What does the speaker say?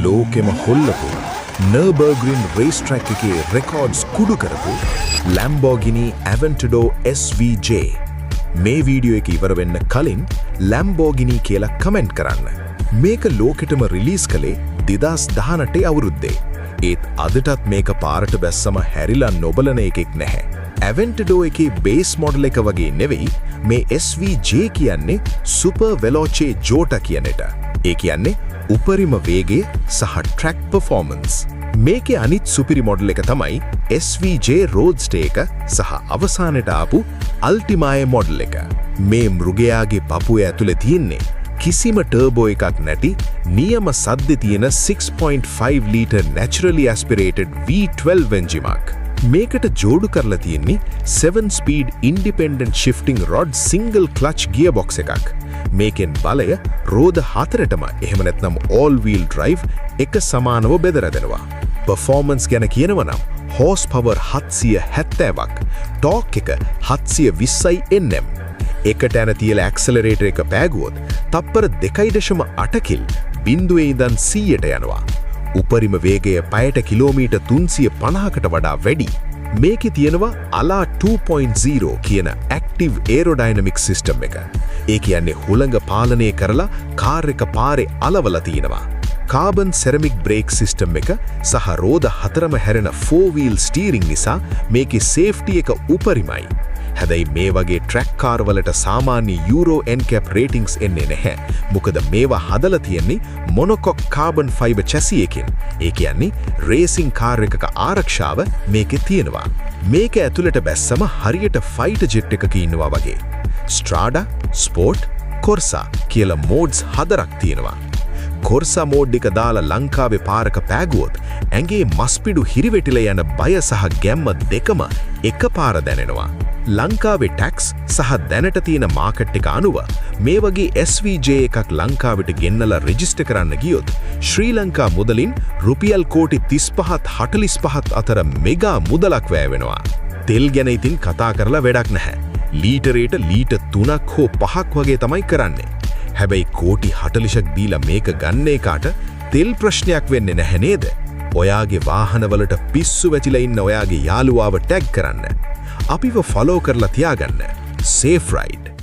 ලෝකෙම හොල්ලපු නර්බර්ග්රින් raise track එකේ records කුඩු කරපු Lamborghini Aventador SVJ. මේ වීඩියෝ එක ඉවර වෙන්න කලින් Lamborghini කියලා කමෙන්ට් කරන්න. මේක ලෝකෙටම රිලීස් කළේ 2018 අවුරුද්දේ. ඒත් අදටත් මේක පාරට බැස්සම හැරිලා නොබලන එකෙක් නැහැ. Aventador එකේ බේස් මොඩල් එක වගේ නෙවෙයි මේ SVJ කියන්නේ Super Veloce Jota කියන එක. ඒ කියන්නේ උපරිම වේගය සහ ට්‍රැක් පර්ෆෝමන්ස්. මේකේ අනිත් සුපිරි මොඩල් එක තමයි SVJ Roadster එක සහ අවසානට ආපු Ultimae මොඩල් එක. මේ මෘගයාගේ පපුව ඇතුලේ තියෙන්නේ කිසිම ටර්බෝ එකක් නැති නියම සද්ද තියෙන 6.5 ලීටර් naturally aspirated V12 එන්ජිමක්. මේකට ජෝඩු කරලා තියෙන්නේ 7 speed independent shifting rod single clutch gearbox එකක්. මේකෙන් බලය රෝද 4ටම එහෙම නැත්නම් all wheel drive එක සමානව බෙදලා දෙනවා. performance ගැන කියනවා නම් horsepower 770ක්, torque එක 720 Nm. එකට යන තියලා ඇක්සලරේටර් එක පෑගුවොත් තප්පර 2.8කිල් බිඳුවේ ඉඳන් 100ට යනවා. උපරිම වේගය පැයට කිලෝමීටර් 350කට වඩා වැඩි. මේකේ තියෙනවා ALA 2.0 කියන active aerodynamic system එක. ඒ කියන්නේ හුළඟ පාලනය කරලා කාර් එක පාරේ අලවලා තිනවා. carbon ceramic brake system එක සහ රෝද 4ම හැරෙන 4-wheel steering නිසා මේකේ safety එක උපරිමයි. හැබැයි මේ වගේ ට්‍රැක් කාර් වලට සාමාන්‍ය Euro NCAP ratings එන්නේ නැහැ. මොකද මේවා හදලා තියෙන්නේ monocoque carbon fiber chassis එකකින්. ඒ කියන්නේ රේසින් කාර් එකක ආරක්ෂාව මේකේ තියෙනවා. මේක ඇතුළට බැස්සම හරියට ෆයිටර් ජෙට් එකක ඉන්නවා වගේ. Strada, Sport, Corsa කියලා modes 4ක් තියෙනවා. Corsa mode එක දාලා ලංකාවේ පාරක පෑගුවොත් ඇඟේ මස්පිඩු හිරිවැටිලා යන බය සහ ගැම්ම දෙකම එකපාර දැනෙනවා. ලංකාවේ ටැක්ස් සහ දැනට තියෙන මාකට් එක අනුව මේ වගේ SVJ එකක් ලංකාවට ගෙන්නලා රෙජිස්ටර් කරන්න ගියොත් ශ්‍රී ලංකා මුදලින් රුපියල් කෝටි 35-45 අතර මෙගා මුදලක් වැය වෙනවා. තෙල් ගැන ඉතින් කතා කරලා වැඩක් නැහැ. ලීටරයට ලීටර් 3ක් හෝ 5ක් වගේ තමයි කරන්නේ. හැබැයි කෝටි 40ක් දීලා මේක ගන්න එකට තෙල් ප්‍රශ්නයක් වෙන්නේ නැහැ නේද? ඔයාගේ වාහනවලට පිස්සු වැටිලා ඉන්න ඔයාගේ යාළුවාව ටැග් කරන්න. අපිව ෆලෝ කරලා තියාගන්න. Safe ride.